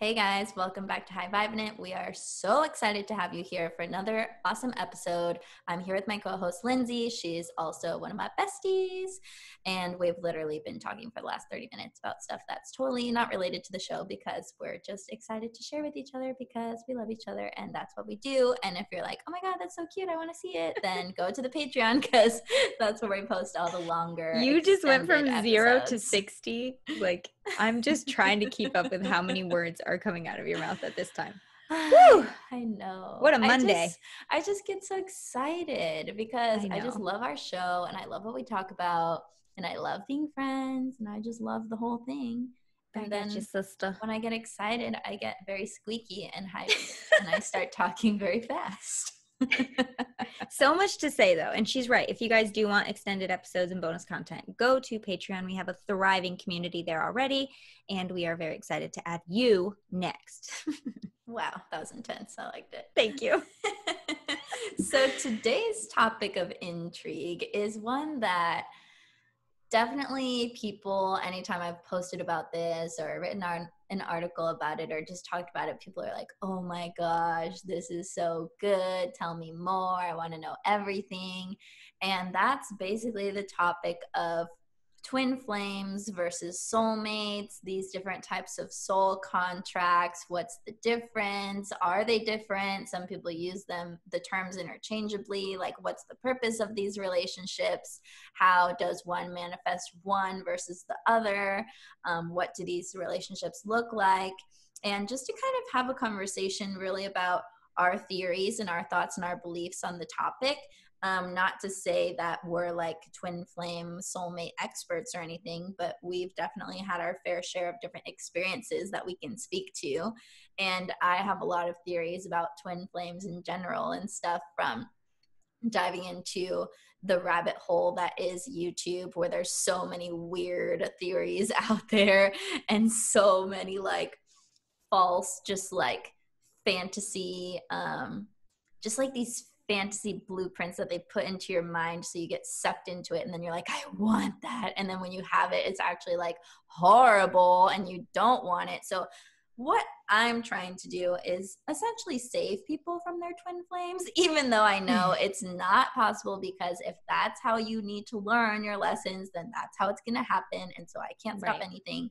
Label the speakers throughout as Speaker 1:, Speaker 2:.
Speaker 1: Hey guys, welcome back to Vibin It. We are so excited to have you here for another awesome episode. I'm here with my co-host Lindsay. She's also one of my besties, and we've literally been talking for the last 30 minutes about stuff that's totally not related to the show because we're just excited to share with each other because we love each other and that's what we do. And if you're like, oh my god, that's so cute, I want to see it, then go to the Patreon because that's where we post all the longer
Speaker 2: You just went from
Speaker 1: extended
Speaker 2: 0 to
Speaker 1: episodes.
Speaker 2: 60. Like, I'm just trying to keep up with how many words are coming out of your mouth at this time. Woo!
Speaker 1: I know.
Speaker 2: What a Monday.
Speaker 1: I just get so excited because I just
Speaker 2: know.
Speaker 1: love our show and I love what we talk about and I love being friends and I just love the whole thing. And then
Speaker 2: your sister.
Speaker 1: when I get excited, I get very squeaky and hyped and I start talking very fast.
Speaker 2: So much to say though, and she's right. If you guys do want extended episodes and bonus content, go to Patreon. We have a thriving community there already, and we are very excited to add you next.
Speaker 1: Wow, that was intense. I liked it.
Speaker 2: Thank you.
Speaker 1: So today's topic of intrigue is one that definitely people, anytime I've posted about this or written an article about it or just talked about it, people are like, oh my gosh, this is so good. Tell me more. I want to know everything. And that's basically the topic of twin flames versus soulmates, these different types of soul contracts. What's the difference? Are they different? Some people use the terms interchangeably, like what's the purpose of these relationships? How does one manifest one versus the other? What do these relationships look like? And just to kind of have a conversation really about our theories and our thoughts and our beliefs on the topic. Not to say that we're like twin flame soulmate experts or anything, but we've definitely had our fair share of different experiences that we can speak to. And I have a lot of theories about twin flames in general and stuff, from diving into the rabbit hole that is YouTube, where there's so many weird theories out there and so many like false, just like fantasy, just like these fantasy blueprints that they put into your mind so you get sucked into it and then you're like, I want that, and then when you have it, it's actually like horrible and you don't want it. So what I'm trying to do is essentially save people from their twin flames, even though I know it's not possible, because if that's how you need to learn your lessons, then that's how it's going to happen, and so I can't stop anything.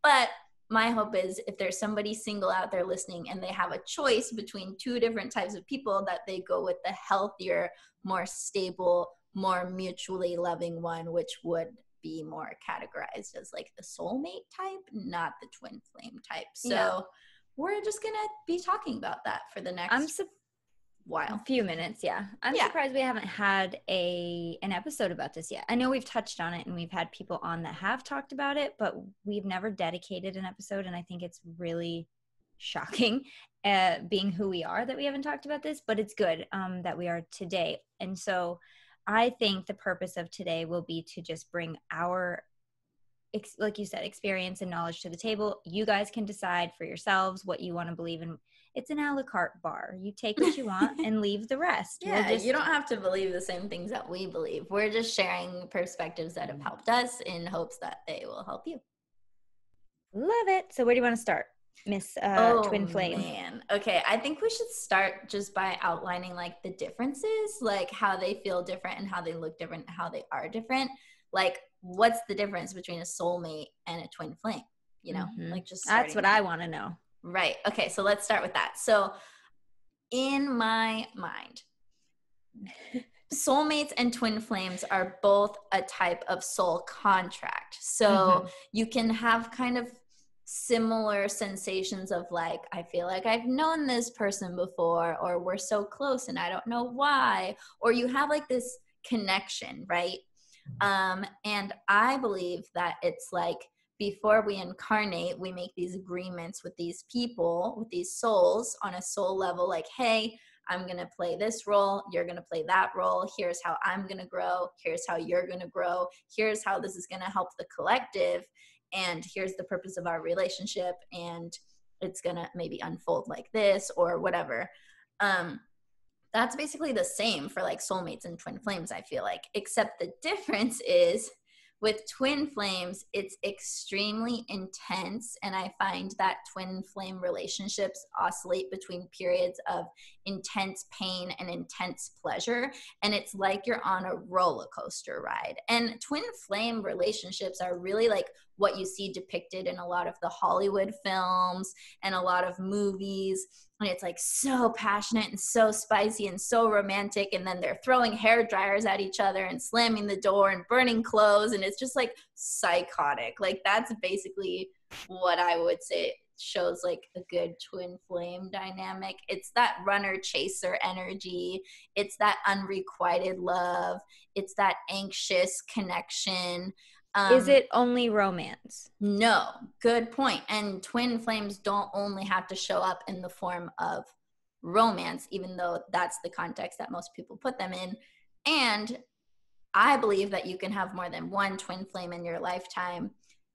Speaker 1: But my hope is if there's somebody single out there listening and they have a choice between two different types of people, that they go with the healthier, more stable, more mutually loving one, which would be more categorized as like the soulmate type, not the twin flame type. So we're just going to be talking about that for the next while.
Speaker 2: A few minutes, yeah. I'm surprised we haven't had an episode about this yet. I know we've touched on it and we've had people on that have talked about it, but we've never dedicated an episode, and I think it's really shocking, being who we are, that we haven't talked about this, but it's good that we are today. And so I think the purpose of today will be to just bring our, like you said, experience and knowledge to the table. You guys can decide for yourselves what you want to believe in. It's an a la carte bar. You take what you want and leave the rest.
Speaker 1: Yeah, you don't have to believe the same things that we believe. We're just sharing perspectives that have helped us in hopes that they will help you.
Speaker 2: Love it. So where do you want to start, Miss Twin Flame?
Speaker 1: Man. Okay, I think we should start just by outlining like the differences, like how they feel different and how they look different, and how they are different. Like, what's the difference between a soulmate and a twin flame? You know, like just
Speaker 2: that's what I want to know.
Speaker 1: Right. Okay, so let's start with that. So in my mind, soulmates and twin flames are both a type of soul contract. So you can have kind of similar sensations of like, I feel like I've known this person before, or we're so close and I don't know why, or you have like this connection, right? And I believe that it's like, before we incarnate, we make these agreements with these people, with these souls on a soul level, like, hey, I'm going to play this role, you're going to play that role, here's how I'm going to grow, here's how you're going to grow, here's how this is going to help the collective, and here's the purpose of our relationship, and it's going to maybe unfold like this or whatever. That's basically the same for like soulmates and twin flames, I feel like, except the difference is with twin flames, it's extremely intense. And I find that twin flame relationships oscillate between periods of intense pain and intense pleasure. And it's like you're on a roller coaster ride. And twin flame relationships are really like what you see depicted in a lot of the Hollywood films and a lot of movies. And it's like so passionate and so spicy and so romantic. And then they're throwing hair dryers at each other and slamming the door and burning clothes. And it's just like psychotic. Like that's basically what I would say shows like a good twin flame dynamic. It's that runner chaser energy. It's that unrequited love. It's that anxious connection.
Speaker 2: Is it only romance?
Speaker 1: No, good point. And twin flames don't only have to show up in the form of romance, even though that's the context that most people put them in. And I believe that you can have more than one twin flame in your lifetime.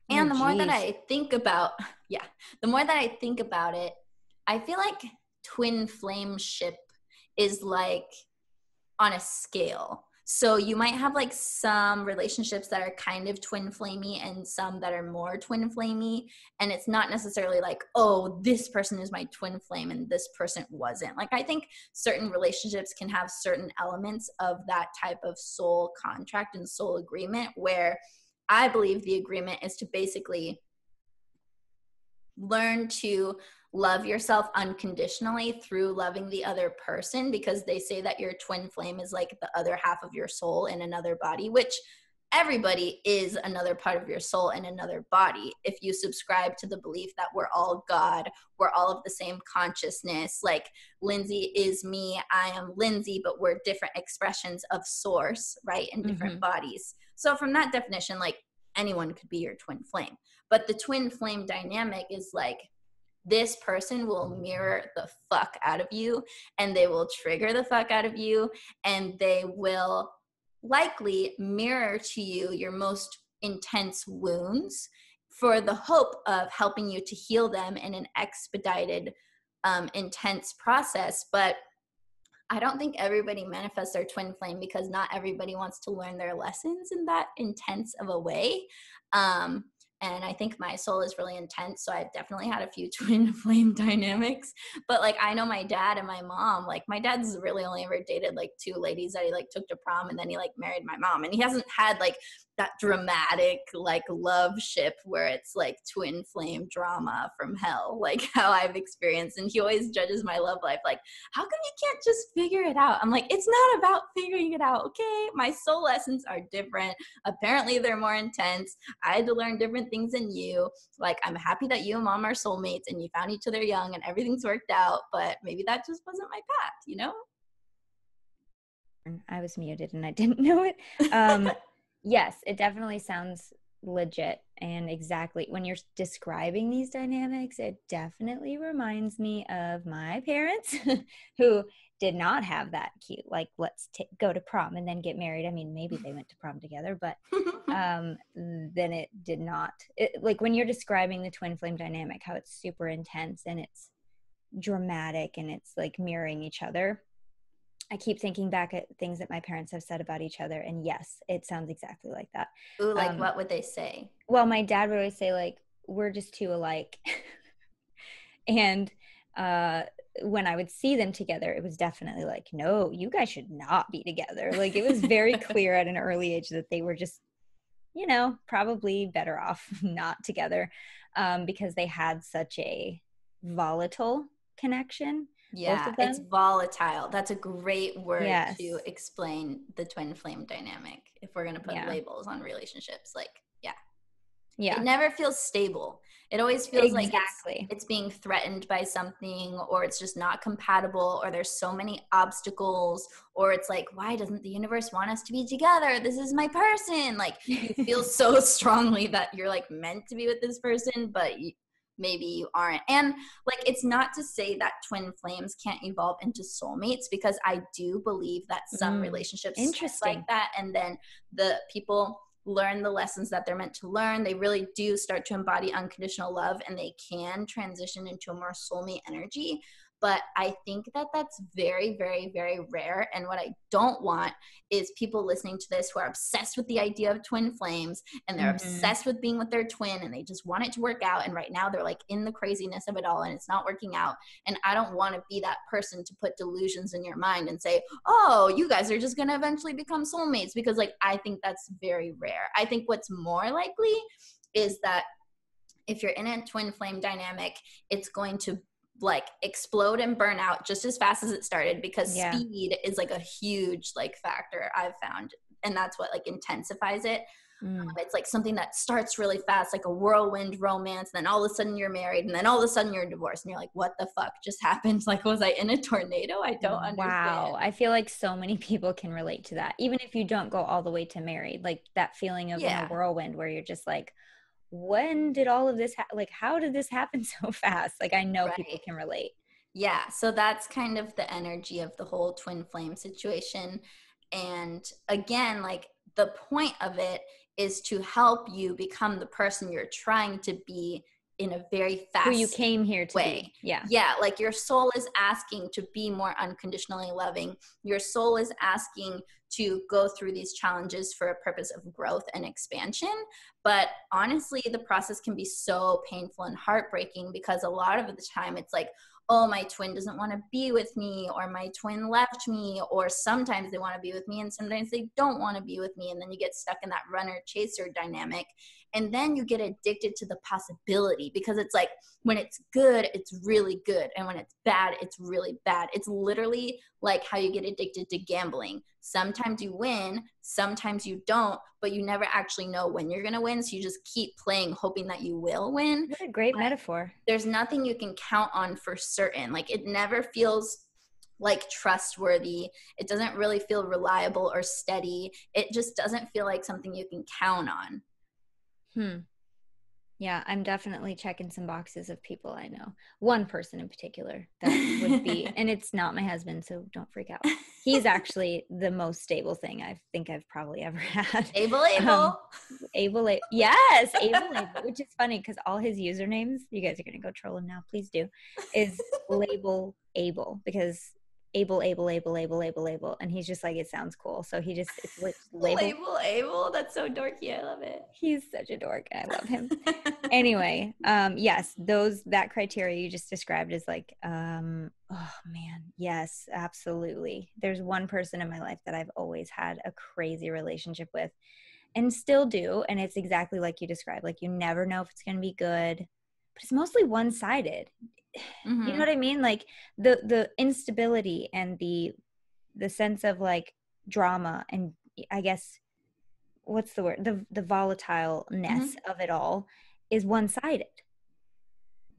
Speaker 1: And the more that I think about, the more that I think about it, I feel like twin flame ship is like on a scale. So you might have like some relationships that are kind of twin flamey and some that are more twin flamey. And it's not necessarily like, oh, this person is my twin flame and this person wasn't. Like I think certain relationships can have certain elements of that type of soul contract and soul agreement, where I believe the agreement is to basically learn to love yourself unconditionally through loving the other person, because they say that your twin flame is like the other half of your soul in another body, which everybody is another part of your soul in another body. If you subscribe to the belief that we're all God, we're all of the same consciousness, like Lindsay is me, I am Lindsay, but we're different expressions of source, right, in different bodies. So from that definition, like anyone could be your twin flame. But the twin flame dynamic is like, this person will mirror the fuck out of you, and they will trigger the fuck out of you, and they will likely mirror to you your most intense wounds for the hope of helping you to heal them in an expedited, intense process. But I don't think everybody manifests their twin flame, because not everybody wants to learn their lessons in that intense of a way. And I think my soul is really intense. So I've definitely had a few twin flame dynamics. But like, I know my dad and my mom, like my dad's really only ever dated like two ladies that he like took to prom, and then he like married my mom. And he hasn't had like that dramatic like love ship where it's like twin flame drama from hell, like how I've experienced. And he always judges my love life like, how come you can't just figure it out? I'm like, it's not about figuring it out, okay? My soul lessons are different. Apparently they're more intense. I had to learn different things than you. Like, I'm happy that you and mom are soulmates and you found each other young and everything's worked out, but maybe that just wasn't my path, you know?
Speaker 2: I was muted and I didn't know it. Yes, it definitely sounds legit. And exactly when you're describing these dynamics, it definitely reminds me of my parents who did not have that cute, like, let's go to prom and then get married. I mean, maybe they went to prom together, but then it did not. Like when you're describing the twin flame dynamic, how it's super intense and it's dramatic and it's like mirroring each other. I keep thinking back at things that my parents have said about each other. And yes, it sounds exactly like that.
Speaker 1: Ooh, like what would they say?
Speaker 2: Well, my dad would always say like, we're just too alike. And when I would see them together, it was definitely like, no, you guys should not be together. Like it was very clear at an early age that they were just, you know, probably better off not together because they had such a volatile connection.
Speaker 1: Yeah, it's volatile. That's a great word to explain the twin flame dynamic. If we're going to put labels on relationships, like, yeah, it never feels stable. It always feels like it's being threatened by something, or it's just not compatible, or there's so many obstacles, or it's like, why doesn't the universe want us to be together? This is my person. Like you feel so strongly that you're like meant to be with this person, but maybe you aren't. And like, it's not to say that twin flames can't evolve into soulmates, because I do believe that some relationships like that, and then the people learn the lessons that they're meant to learn. They really do start to embody unconditional love, and they can transition into a more soulmate energy. But I think that that's very, very, very rare. And what I don't want is people listening to this who are obsessed with the idea of twin flames, and they're obsessed with being with their twin, and they just want it to work out. And right now they're like in the craziness of it all, and it's not working out. And I don't want to be that person to put delusions in your mind and say, oh, you guys are just going to eventually become soulmates, because like, I think that's very rare. I think what's more likely is that if you're in a twin flame dynamic, it's going to like explode and burn out just as fast as it started, because speed is like a huge like factor I've found, and that's what like intensifies it. It's like something that starts really fast, like a whirlwind romance, and then all of a sudden you're married, and then all of a sudden you're divorced, and you're like, what the fuck just happened? Like, was I in a tornado? I don't understand.
Speaker 2: Wow. I feel like so many people can relate to that, even if you don't go all the way to married, like that feeling of in a whirlwind where you're just like, when did all of this like, how did this happen so fast? Like, I know people can relate.
Speaker 1: Yeah, so that's kind of the energy of the whole twin flame situation. And again, like, the point of it is to help you become the person you're trying to be in a very fast
Speaker 2: who you came here to
Speaker 1: way.
Speaker 2: Be.
Speaker 1: Yeah, like your soul is asking to be more unconditionally loving. Your soul is asking to go through these challenges for a purpose of growth and expansion. But honestly, the process can be so painful and heartbreaking, because a lot of the time it's like, oh, my twin doesn't want to be with me, or my twin left me, or sometimes they want to be with me and sometimes they don't want to be with me. And then you get stuck in that runner chaser dynamic. And then you get addicted to the possibility, because it's like, when it's good, it's really good. And when it's bad, it's really bad. It's literally like how you get addicted to gambling. Sometimes you win, sometimes you don't, but you never actually know when you're going to win. So you just keep playing, hoping that you will win.
Speaker 2: What a great metaphor.
Speaker 1: There's nothing you can count on for certain. Like, it never feels like trustworthy. It doesn't really feel reliable or steady. It just doesn't feel like something you can count on.
Speaker 2: Yeah, I'm definitely checking some boxes of people I know. One person in particular that would be, and it's not my husband, so don't freak out. He's actually the most stable thing I think I've probably ever had.
Speaker 1: Able.
Speaker 2: Yes, Able, which is funny because all his usernames, you guys are going to go troll him now, please do, is label Able, because able, and he's just like, it sounds cool, so he just, it's like
Speaker 1: label. That's so dorky. I love it.
Speaker 2: He's such a dork. I love him. Anyway, yes, that criteria you just described is like, oh man, yes, absolutely. There's one person in my life that I've always had a crazy relationship with and still do, and it's exactly like you described. Like, you never know if it's going to be good, but it's mostly one-sided. You know what I mean? Like, the instability and the sense of like drama, and I guess, what's the word? The volatileness of it all is one-sided.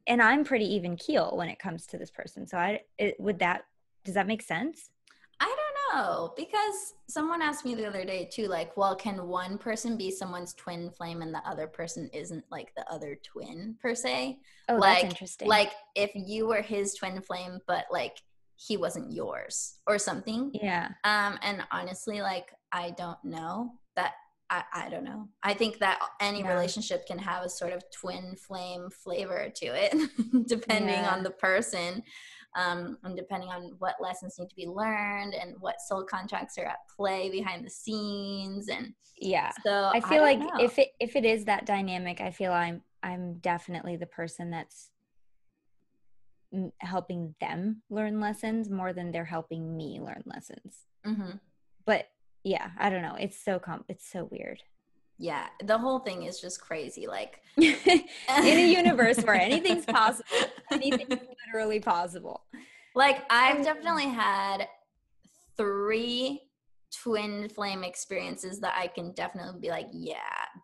Speaker 2: And I'm pretty even keel when it comes to this person. So does that make sense?
Speaker 1: I don't know, because someone asked me the other day too, like, well, can one person be someone's twin flame and the other person isn't like the other twin per se?
Speaker 2: Oh,
Speaker 1: like,
Speaker 2: that's interesting.
Speaker 1: Like, if you were his twin flame, but like he wasn't yours or something.
Speaker 2: Yeah.
Speaker 1: And honestly, like, I don't know that. I don't know. I think that any relationship can have a sort of twin flame flavor to it, depending on the person, and depending on what lessons need to be learned and what soul contracts are at play behind the scenes. And so
Speaker 2: I feel like if it is that dynamic, I feel I'm definitely the person that's helping them learn lessons more than they're helping me learn lessons. But yeah, I don't know. It's so weird.
Speaker 1: Yeah, the whole thing is just crazy. Like,
Speaker 2: in a universe where anything's possible, anything's literally possible.
Speaker 1: Like, I've definitely had 3 twin flame experiences that I can definitely be like, yeah,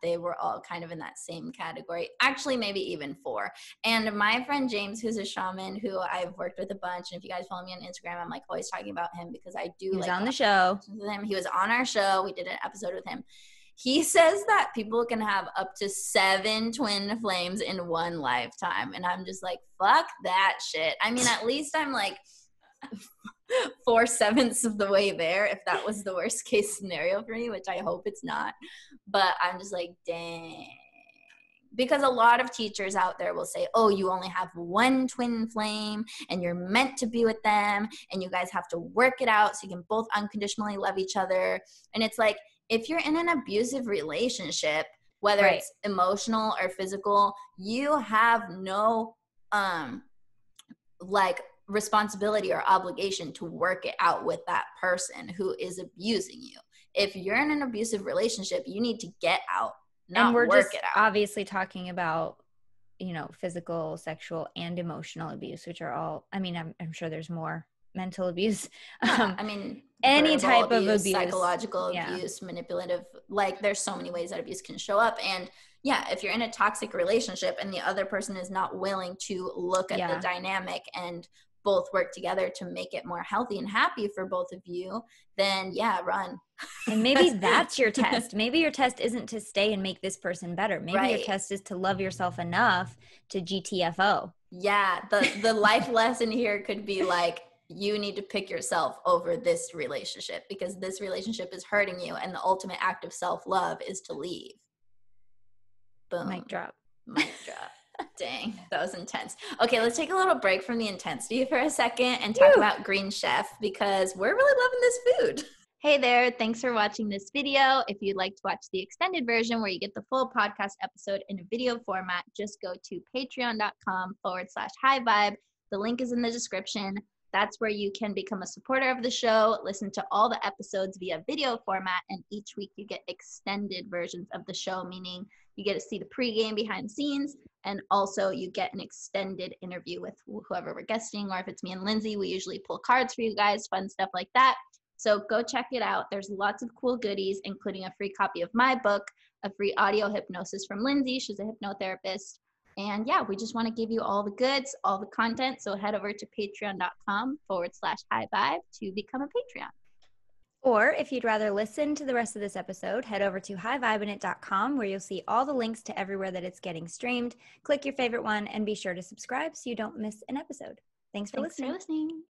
Speaker 1: they were all kind of in that same category. Actually, maybe even 4. And my friend James, who's a shaman who I've worked with a bunch, and if you guys follow me on Instagram, I'm like always talking about him, because I do.
Speaker 2: He was on the show
Speaker 1: with him. He was on our show. We did an episode with him. He says that people can have up to 7 twin flames in one lifetime. And I'm just like, fuck that shit. I mean, at least I'm like 4/7 of the way there, if that was the worst case scenario for me, which I hope it's not. But I'm just like, dang. because a lot of teachers out there will say, oh, you only have one twin flame and you're meant to be with them and you guys have to work it out so you can both unconditionally love each other. And it's like, if you're in an abusive relationship, whether it's emotional or physical, you have no like responsibility or obligation to work it out with that person who is abusing you. If you're in an abusive relationship, you need to get out, not work it out.
Speaker 2: Obviously talking about, you know, physical, sexual, and emotional abuse, which are all, I mean, I'm sure there's more mental abuse.
Speaker 1: Yeah, I mean,
Speaker 2: any type of abuse,
Speaker 1: psychological abuse, manipulative, like there's so many ways that abuse can show up. And yeah, if you're in a toxic relationship and the other person is not willing to look at the dynamic and both work together to make it more healthy and happy for both of you, then yeah, run.
Speaker 2: And maybe that's your test. Maybe your test isn't to stay and make this person better. Maybe your test is to love yourself enough to GTFO.
Speaker 1: Yeah, the life lesson here could be like, you need to pick yourself over this relationship because this relationship is hurting you, and the ultimate act of self-love is to leave. Boom.
Speaker 2: Mic drop.
Speaker 1: Mic drop. Dang, that was intense. Okay, let's take a little break from the intensity for a second and talk about Green Chef because we're really loving this food. Hey there, thanks for watching this video. If you'd like to watch the extended version where you get the full podcast episode in a video format, just go to patreon.com/highvibe. The link is in the description. That's where you can become a supporter of the show, listen to all the episodes via video format, and each week you get extended versions of the show, meaning you get to see the pregame behind the scenes, and also you get an extended interview with whoever we're guesting, or if it's me and Lindsay, we usually pull cards for you guys, fun stuff like that. So go check it out. There's lots of cool goodies, including a free copy of my book, a free audio hypnosis from Lindsay. She's a hypnotherapist. And yeah, we just want to give you all the goods, all the content. So head over to patreon.com/highvibe to become a Patreon.
Speaker 2: Or if you'd rather listen to the rest of this episode, head over to highvibinit.com where you'll see all the links to everywhere that it's getting streamed. Click your favorite one and be sure to subscribe so you don't miss an episode. Thanks for listening.